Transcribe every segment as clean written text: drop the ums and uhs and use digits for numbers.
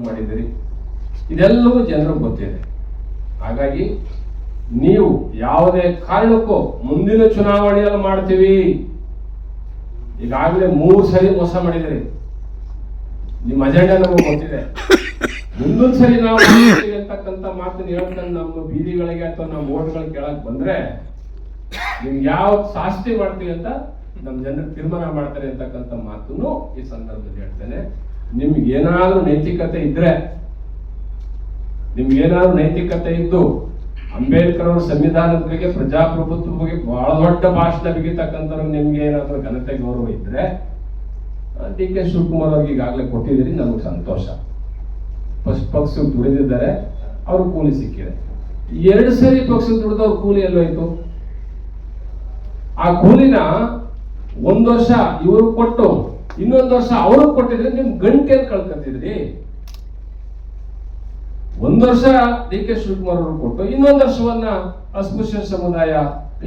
ಮಾಡಿದ್ದೀರಿ. ಇದೆಲ್ಲವೂ ಜನರಿಗೆ ಗೊತ್ತಿದೆ. ಹಾಗಾಗಿ ನೀವು ಯಾವುದೇ ಕಾರಣಕ್ಕೂ ಮುಂದಿನ ಚುನಾವಣೆಯಲ್ಲಿ ಮಾಡ್ತೀವಿ, ಈಗಾಗಲೇ 3 ಸರಿ ಮೋಸ ಮಾಡಿದಿರಿ, ನಿಮ್ಮ ಅಜೆಂಡಾ ನಮಗೆ ಗೊತ್ತಿದೆ. ಮುಂದೊಂದು ಸರಿ ನಾವು ಮಾಡ್ತೀವಿ ಅಂತಕ್ಕಂಥ ಮಾತನ್ನು ಹೇಳ್ಕೊಂಡು ನಮ್ಮ ಬೀದಿಗಳಿಗೆ ಅಥವಾ ನಮ್ಮ ಓಟ್ಗಳು ಕೇಳಕ್ ಬಂದ್ರೆ ನಿಮ್ಗೆ ಯಾವ ಶಾಸ್ತಿ ಮಾಡ್ತೀವಿ ಅಂತ ನಮ್ಮ ಜನರು ತೀರ್ಮಾನ ಮಾಡ್ತಾರೆ ಅಂತಕ್ಕಂಥ ಮಾತನ್ನು ಈ ಸಂದರ್ಭದಲ್ಲಿ ಹೇಳ್ತೇನೆ. ನಿಮ್ಗೇನಾದ್ರೂ ನೈತಿಕತೆ ಇದ್ರೆ, ನಿಮ್ಗೇನಾದ್ರೂ ನೈತಿಕತೆ ಇದ್ದು ಅಂಬೇಡ್ಕರ್ ಅವರ ಸಂವಿಧಾನದ ಬಗ್ಗೆ, ಪ್ರಜಾಪ್ರಭುತ್ವ ಬಗ್ಗೆ ಬಹಳ ದೊಡ್ಡ ಭಾಷಣ ಬಿಗಿತಕ್ಕಂಥವ್ರು ನಿಮ್ಗೆ ಏನಾದ್ರೂ ಘನತೆ ಗೌರವ ಇದ್ರೆ ಡಿ ಕೆ ಶಿವಕುಮಾರ್ ಅವ್ರಿಗೆ ಈಗಾಗಲೇ ಕೊಟ್ಟಿದ್ದೀರಿ, ನಮಗೆ ಸಂತೋಷ. ಪಕ್ಷಕ್ಕೆ ದುಡಿದಿದ್ದಾರೆ, ಅವ್ರ ಕೂಲಿ ಸಿಕ್ಕಿದೆ. 2 ಸರಿ ಪಕ್ಷಕ್ಕೆ ದುಡಿದ ಅವ್ರ ಕೂಲಿ ಎಲ್ಲೋಯ್ತು? ಆ ಕೂಲಿನ 1 ವರ್ಷ ಇವರು ಕೊಟ್ಟು ಇನ್ನೊಂದು ವರ್ಷ ಅವ್ರಿಗೆ ಕೊಟ್ಟಿದ್ರೆ ನಿಮ್ ಗಂಟೆಯನ್ನು ಕಳ್ಕೊತಿದ್ರಿ. 1 ವರ್ಷ ಡಿ ಕೆ ಶಿವಕುಮಾರ್ ಅವರು ಕೊಟ್ಟು ಇನ್ನೊಂದು ವರ್ಷವನ್ನ ಅಸ್ಪೃಶ್ಯ ಸಮುದಾಯ,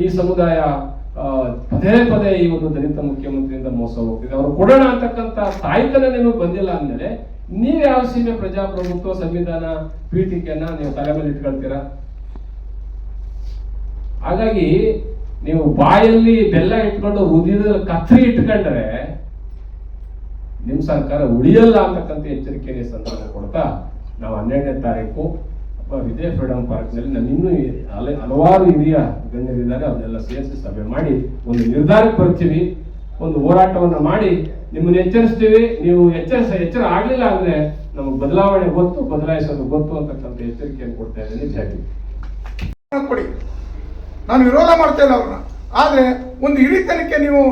ಈ ಸಮುದಾಯ ಪದೇ ಪದೇ ಈ ಒಂದು ದಲಿತ ಮುಖ್ಯಮಂತ್ರಿಯಿಂದ ಮೋಸ ಹೋಗ್ತಿದೆ. ಅವ್ರು ಕೊಡೋಣ ಅಂತಕ್ಕಂಥ ತಾಯ್ತನ ನಿಮಗೆ ಬಂದಿಲ್ಲ ಅಂದ್ಮೇಲೆ ನೀವ್ ಯಾವ ಸೀಮೆ ಪ್ರಜಾಪ್ರಭುತ್ವ, ಸಂವಿಧಾನ, ಪೀಠಿಕೆಯನ್ನ ನೀವು ತಲೆ ಮೇಲೆ ಇಟ್ಕೊಳ್ತೀರಾ? ಹಾಗಾಗಿ ನೀವು ಬಾಯಲ್ಲಿ ಬೆಲ್ಲ ಇಟ್ಕೊಂಡು ಹೃದಯದಲ್ಲಿ ಕತ್ರಿ ಇಟ್ಕೊಂಡ್ರೆ ನಿಮ್ ಸರ್ಕಾರ ಉಳಿಯಲ್ಲ ಅಂತಕ್ಕಂಥ ಎಚ್ಚರಿಕೆಯ ಸಂದರ್ಭ ಕೊಡ್ತಾ, ನಾವು 12ನೇ ತಾರೀಕು ವಿಜಯ ಫ್ರೀಡಂ ಪಾರ್ಕ್ ನಲ್ಲಿ ನಾನು ಇನ್ನೂ ಹಲವಾರು ಹಿರಿಯ ಗಣ್ಯರಿದ್ದಾರೆ, ಅವನ್ನೆಲ್ಲ ಸೇರಿಸಿ ಸಭೆ ಮಾಡಿ ನಿರ್ಧಾರಕ್ಕೆ ಬರ್ತೀವಿ. ಹೋರಾಟವನ್ನ ಮಾಡಿ ನಿಮ್ಮನ್ನ ಎಚ್ಚರಿಸ್ತೀವಿ. ನೀವು ಎಚ್ಚರ ಆಗ್ಲಿಲ್ಲ ಅಂದ್ರೆ ನಮಗೆ ಬದಲಾವಣೆ ಗೊತ್ತು, ಬದಲಾಯಿಸೋದು ಗೊತ್ತು ಅಂತಕ್ಕಂಥ ಎಚ್ಚರಿಕೆಯನ್ನು ಕೊಡ್ತಾ ಇದ್ದೀನಿ. ಕೊಡಿ, ನಾನು ವಿರೋಧ ಮಾಡ್ತಾ ಇಲ್ಲ ಅವ್ರನ್ನ. ಆದ್ರೆ ಒಂದು ಹಿರಿತನಕ್ಕೆ ನೀವು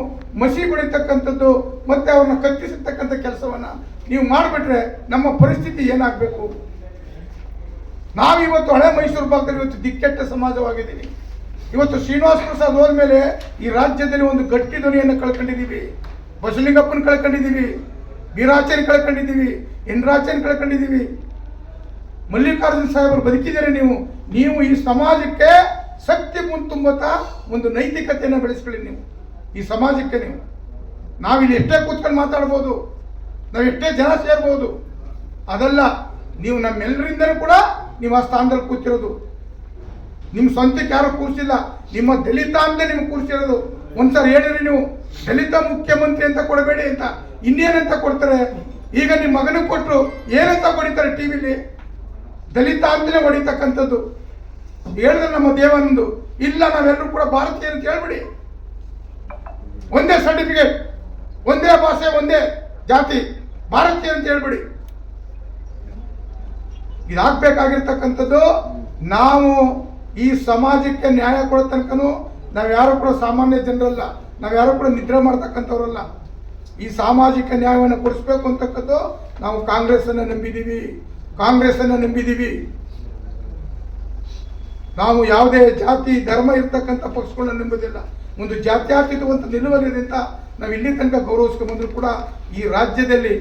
ಮಸಿ ಬಿಡಿತಕ್ಕಂಥದ್ದು ಮತ್ತೆ ಅವ್ರನ್ನ ಕತ್ತಿಸತಕ್ಕಂಥ ಕೆಲಸವನ್ನ ನೀವು ಮಾಡಿಬಿಟ್ರೆ ನಮ್ಮ ಪರಿಸ್ಥಿತಿ ಏನಾಗಬೇಕು? ನಾವಿವತ್ತು ಹಳೆ ಮೈಸೂರು ಭಾಗದಲ್ಲಿ ಇವತ್ತು ದಿಕ್ಕೆಟ್ಟ ಸಮಾಜವಾಗಿದ್ದೀವಿ. ಇವತ್ತು ಶ್ರೀನಿವಾಸ ಪ್ರಸಾದ್ ಹೋದ್ಮೇಲೆ ಈ ರಾಜ್ಯದಲ್ಲಿ ಒಂದು ಗಟ್ಟಿ ಧ್ವನಿಯನ್ನು ಕಳ್ಕೊಂಡಿದ್ದೀವಿ. ಬಸಲಿಂಗಪ್ಪನ ಕಳ್ಕೊಂಡಿದ್ದೀವಿ, ವೀರಾಚಾರ್ಯ ಕಳ್ಕೊಂಡಿದ್ದೀವಿ, ಎನ್ರಾಚಾರ್ಯ ಕಳ್ಕೊಂಡಿದ್ದೀವಿ. ಮಲ್ಲಿಕಾರ್ಜುನ ಸಾಹೇಬರು ಬದುಕಿದ್ದಾರೆ. ನೀವು ಈ ಸಮಾಜಕ್ಕೆ ಶಕ್ತಿ ತುಂಬುತ್ತಾ ಒಂದು ನೈತಿಕತೆಯನ್ನು ಬೆಳೆಸ್ಕೊಳ್ಳಿ. ನೀವು ಈ ಸಮಾಜಕ್ಕೆ ನಾವಿಲ್ಲಿ ಎಷ್ಟೇ ಕೂತ್ಕೊಂಡು ಮಾತಾಡ್ಬೋದು, ನಾವು ಎಷ್ಟೇ ಜನ ಸೇರ್ಬೋದು, ಅದಲ್ಲ. ನೀವು ನಮ್ಮೆಲ್ಲರಿಂದಲೂ ಕೂಡ ನೀವು ಆ ಸ್ಥಾನದಲ್ಲಿ ಕೂತಿರೋದು. ನಿಮ್ಮ ಸ್ವಂತಕ್ಕೆ ಯಾರು ಕೂರಿಸಿಲ್ಲ, ನಿಮ್ಮ ದಲಿತ ಅಂತ ನಿಮ್ಗೆ ಕೂರಿಸಿರೋದು. ಒಂದ್ಸರಿ ಹೇಳಿರಿ, ನೀವು ದಲಿತ ಮುಖ್ಯಮಂತ್ರಿ ಅಂತ ಕೊಡಬೇಡಿ ಅಂತ. ಇನ್ನೇನಂತ ಕೊಡ್ತಾರೆ? ಈಗ ನಿಮ್ಮ ಮಗನಿಗೆ ಕೊಟ್ಟರು ಏನಂತ ಹೊಡಿತಾರೆ ಟಿವಿಲಿ? ದಲಿತ ಅಂತಲೇ ಹೊಡಿತಕ್ಕಂಥದ್ದು. ಹೇಳಿದ್ರೆ ನಮ್ಮ ದೇವಾನಂದು ಇಲ್ಲ, ನಾವೆಲ್ಲರೂ ಕೂಡ ಭಾರತೀಯ ಅಂತ ಹೇಳ್ಬಿಡಿ. ಒಂದೇ ಸರ್ಟಿಫಿಕೇಟ್, ಒಂದೇ ಭಾಷೆ, ಒಂದೇ ಜಾತಿ, ಭಾರತೀಯ ಅಂತ ಹೇಳ್ಬಿಡಿ. ಇದಾಗಬೇಕಾಗಿರ್ತಕ್ಕಂಥದ್ದು. ನಾವು ಈ ಸಮಾಜಕ್ಕೆ ನ್ಯಾಯ ಕೊಡೋ ತನಕನೂ ನಾವು ಯಾರು ಕೂಡ ಸಾಮಾನ್ಯ ಜನರಲ್ಲ, ನಾವು ಯಾರು ಕೂಡ ನಿದ್ರೆ ಮಾಡ್ತಕ್ಕಂಥವ್ರಲ್ಲ. ಈ ಸಾಮಾಜಿಕ ನ್ಯಾಯವನ್ನು ಕೊಡಿಸ್ಬೇಕು ಅಂತಕ್ಕದ್ದು ನಾವು ಕಾಂಗ್ರೆಸ್ಸನ್ನು ನಂಬಿದ್ದೀವಿ. ನಾವು ಯಾವುದೇ ಜಾತಿ ಧರ್ಮ ಇರ್ತಕ್ಕಂಥ ಪಕ್ಷಗಳನ್ನ ನಂಬೋದಿಲ್ಲ. ಒಂದು ಜಾತ್ಯತೀತವಂತ ನಿಲುವಲ್ಲಿದೆ ಅಂತ ನಾವು ಇಲ್ಲಿ ತನಕ ಗೌರವಿಸ್ಕೊಂಡು ಬಂದರೂ ಕೂಡ ಈ ರಾಜ್ಯದಲ್ಲಿ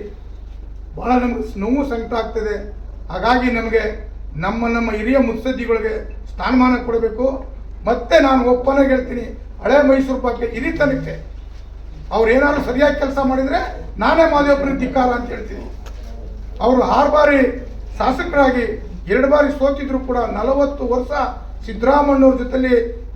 ಬಹಳ ನಮಗೆ ನೋವು ಸಂಕಟ ಆಗ್ತದೆ. ಹಾಗಾಗಿ ನಮಗೆ ನಮ್ಮ ಹಿರಿಯ ಮುತ್ಸದ್ದಿಗಳಿಗೆ ಸ್ಥಾನಮಾನ ಕೊಡಬೇಕು. ಮತ್ತೆ ನಾನು ಒಪ್ಪನಾಗಿ ಹೇಳ್ತೀನಿ, ಹಳೆ ಮೈಸೂರು ಬಗ್ಗೆ ಹಿರಿತನಕ್ಕೆ ಅವ್ರು ಏನಾದ್ರು ಸರಿಯಾಗಿ ಕೆಲಸ ಮಾಡಿದರೆ ನಾನೇ ಮಾದೇವಪ್ಪನ ಧಿಕ್ಕಾರ ಅಂತ ಹೇಳ್ತೀನಿ. ಅವರು 6 ಬಾರಿ ಶಾಸಕರಾಗಿ 2 ಬಾರಿ ಸೋತಿದ್ರು ಕೂಡ 40 ವರ್ಷ ಸಿದ್ದರಾಮಯ್ಯವ್ರ ಜೊತೆಲಿ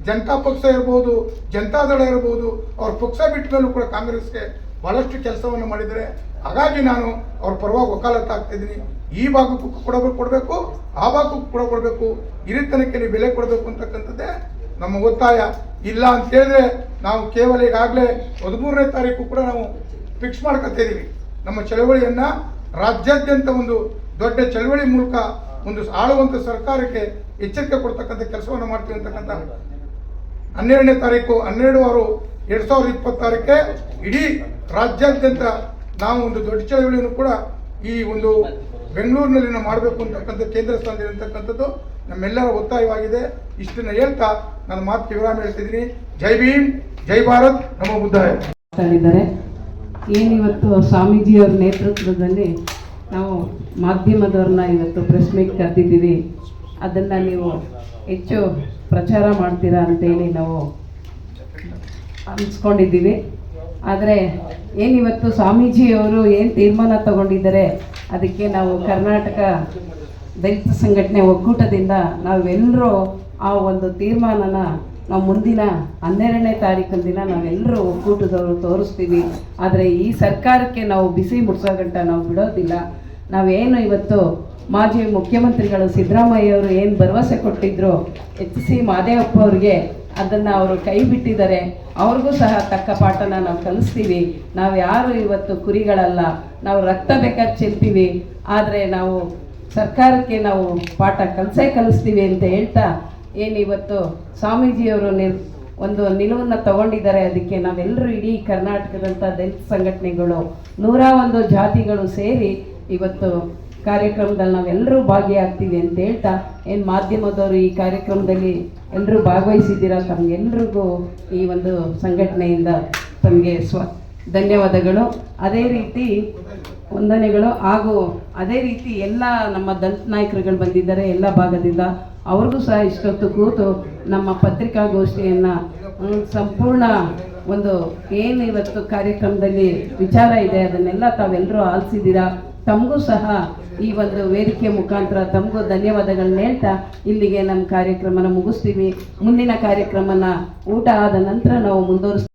ಜನತಾ ಪಕ್ಷ ಇರ್ಬೋದು, ಜನತಾದಳ ಇರ್ಬೋದು, ಅವ್ರ ಪಕ್ಷ ಬಿಟ್ಟ ಮೇಲೂ ಕೂಡ ಕಾಂಗ್ರೆಸ್ಗೆ ಬಹಳಷ್ಟು ಕೆಲಸವನ್ನು ಮಾಡಿದರೆ. ಹಾಗಾಗಿ ನಾನು ಅವ್ರ ಪರವಾಗಿ ವಕಾಲತ್ತು ಆಗ್ತಿದ್ದೀನಿ. ಈ ಭಾಗಕ್ಕೂ ಕೊಡಬೇಕು, ಆ ಭಾಗಕ್ಕೂ ಕೂಡ ಕೊಡಬೇಕು, ಹಿರಿತನಕ್ಕೆ ನೀವು ಬೆಲೆ ಕೊಡಬೇಕು ಅಂತಕ್ಕಂಥದ್ದೇ ನಮ್ಮ ಒತ್ತಾಯ. ಇಲ್ಲ ಅಂತ ಹೇಳಿದ್ರೆ ನಾವು ಕೇವಲ ಈಗಾಗಲೇ 13ನೇ ತಾರೀಕು ಕೂಡ ನಾವು ಫಿಕ್ಸ್ ಮಾಡ್ಕೊತಿದ್ದೀವಿ. ನಮ್ಮ ಚಳವಳಿಯನ್ನು ರಾಜ್ಯಾದ್ಯಂತ ಒಂದು ದೊಡ್ಡ ಚಳವಳಿ ಮೂಲಕ ಒಂದು ಆಳುವಂಥ ಸರ್ಕಾರಕ್ಕೆ ಎಚ್ಚರಿಕೆ ಕೊಡ್ತಕ್ಕಂಥ ಕೆಲಸವನ್ನು ಮಾಡ್ತೀವಿ ಅಂತಕ್ಕಂಥ 12ನೇ ತಾರೀಕು 12/6/2026 ಇಡೀ ರಾಜ್ಯಾದ್ಯಂತ ನಾವು ಒಂದು ದೊಡ್ಡ ಚಳವಳಿಯನ್ನು ಕೂಡ ಈ ಒಂದು ಬೆಂಗಳೂರಿನಲ್ಲಿ ನಾವು ಮಾಡಬೇಕು ಅಂತಕ್ಕಂಥ ಕೇಂದ್ರ ಸ್ಥಾನದಲ್ಲಿರ್ತಕ್ಕಂಥದ್ದು ನಮ್ಮೆಲ್ಲರ ಒತ್ತಾಯವಾಗಿದೆ. ಇಷ್ಟನ್ನು ಹೇಳ್ತಾ ನನ್ನ ಮಾತಿಗೆ ವಿರಾಮ ಹೇಳ್ತಿದ್ದೀನಿ. ಜೈ ಭೀಮ್, ಜೈ ಭಾರತ್, ನಮೋ ಬುದ್ಧಾಯ. ಏನಿವತ್ತು ಸ್ವಾಮೀಜಿಯವರ ನೇತೃತ್ವದಲ್ಲಿ ನಾವು ಮಾಧ್ಯಮದವ್ರನ್ನ ಇವತ್ತು ಪ್ರೆಸ್ ಮೀಟ್ ಕರೆದಿದ್ದೀವಿ. ಅದನ್ನು ನೀವು ಹೆಚ್ಚು ಪ್ರಚಾರ ಮಾಡ್ತೀರಾ ಅಂತೇಳಿ ನಾವು ಅನ್ಸ್ಕೊಂಡಿದ್ದೀವಿ. ಆದರೆ ಏನಿವತ್ತು ಸ್ವಾಮೀಜಿಯವರು ಏನು ತೀರ್ಮಾನ ತಗೊಂಡಿದ್ದಾರೆ ಅದಕ್ಕೆ ನಾವು ಕರ್ನಾಟಕ ದಲಿತ ಸಂಘಟನೆ ಒಕ್ಕೂಟದಿಂದ ನಾವೆಲ್ಲರೂ ಆ ಒಂದು ತೀರ್ಮಾನನ ನಾವು ಮುಂದಿನ 12ನೇ ತಾರೀಕಿನ ದಿನ ನಾವೆಲ್ಲರೂ ಒಕ್ಕೂಟದವರು ತೋರಿಸ್ತೀವಿ. ಆದರೆ ಈ ಸರ್ಕಾರಕ್ಕೆ ನಾವು ಬಿಸಿ ಮುಟ್ಸೋ ಗಂಟ ನಾವು ಬಿಡೋದಿಲ್ಲ. ನಾವೇನು ಇವತ್ತು ಮಾಜಿ ಮುಖ್ಯಮಂತ್ರಿಗಳು ಸಿದ್ದರಾಮಯ್ಯವರು ಏನು ಭರವಸೆ ಕೊಟ್ಟಿದ್ರು ಎಚ್ ಸಿ ಮಾದೇವಪ್ಪ ಅವ್ರಿಗೆ, ಅದನ್ನು ಅವರು ಕೈ ಬಿಟ್ಟಿದ್ದಾರೆ. ಅವ್ರಿಗೂ ಸಹ ತಕ್ಕ ಪಾಠನ ನಾವು ಕಲಿಸ್ತೀವಿ. ನಾವು ಯಾರು ಇವತ್ತು ಕುರಿಗಳಲ್ಲ, ನಾವು ರಕ್ತ ಬೇಕಾದ ಚೆಲ್ತೀವಿ, ಆದರೆ ನಾವು ಸರ್ಕಾರಕ್ಕೆ ನಾವು ಪಾಠ ಕಲಿಸ್ತೀವಿ ಅಂತ ಹೇಳ್ತಾ ಏನು ಇವತ್ತು ಸ್ವಾಮೀಜಿಯವರು ಒಂದು ನಿಲುವನ್ನು ತಗೊಂಡಿದ್ದಾರೆ. ಅದಕ್ಕೆ ನಾವೆಲ್ಲರೂ ಇಡೀ ಕರ್ನಾಟಕದಂಥ ದಲಿತ ಸಂಘಟನೆಗಳು 101 ಜಾತಿಗಳು ಸೇರಿ ಇವತ್ತು ಕಾರ್ಯಕ್ರಮದಲ್ಲಿ ನಾವೆಲ್ಲರೂ ಭಾಗಿಯಾಗ್ತೀವಿ ಅಂತ ಹೇಳ್ತಾ, ಏನು ಮಾಧ್ಯಮದವರು ಈ ಕಾರ್ಯಕ್ರಮದಲ್ಲಿ ಎಲ್ಲರೂ ಭಾಗವಹಿಸಿದ್ದೀರಾ, ತಮಗೆಲ್ರಿಗೂ ಈ ಒಂದು ಸಂಘಟನೆಯಿಂದ ತಮಗೆ ಧನ್ಯವಾದಗಳು. ಅದೇ ರೀತಿ ವಂದನೆಗಳು. ಹಾಗೂ ಅದೇ ರೀತಿ ಎಲ್ಲ ನಮ್ಮ ದಲಿತ ನಾಯಕರುಗಳು ಬಂದಿದ್ದಾರೆ ಎಲ್ಲ ಭಾಗದಿಂದ, ಅವ್ರಿಗೂ ಸಹ ಇಷ್ಟೊತ್ತು ಕೂತು ನಮ್ಮ ಪತ್ರಿಕಾಗೋಷ್ಠಿಯನ್ನು ಸಂಪೂರ್ಣ ಒಂದು ಏನು ಇವತ್ತು ಕಾರ್ಯಕ್ರಮದಲ್ಲಿ ವಿಚಾರ ಇದೆ ಅದನ್ನೆಲ್ಲ ತಾವೆಲ್ಲರೂ ಆಲಿಸಿದ್ದೀರಾ. ತಮಗೂ ಸಹ ಈ ಒಂದು ವೇದಿಕೆ ಮುಖಾಂತರ ತಮಗೂ ಧನ್ಯವಾದಗಳನ್ನ ಹೇಳ್ತಾ ಇಲ್ಲಿಗೆ ನಮ್ಮ ಕಾರ್ಯಕ್ರಮನ ಮುಗಿಸ್ತೀವಿ. ಮುಂದಿನ ಕಾರ್ಯಕ್ರಮನ ಊಟ ಆದ ನಂತರ ನಾವು ಮುಂದುವರಿಸ್ತೀವಿ.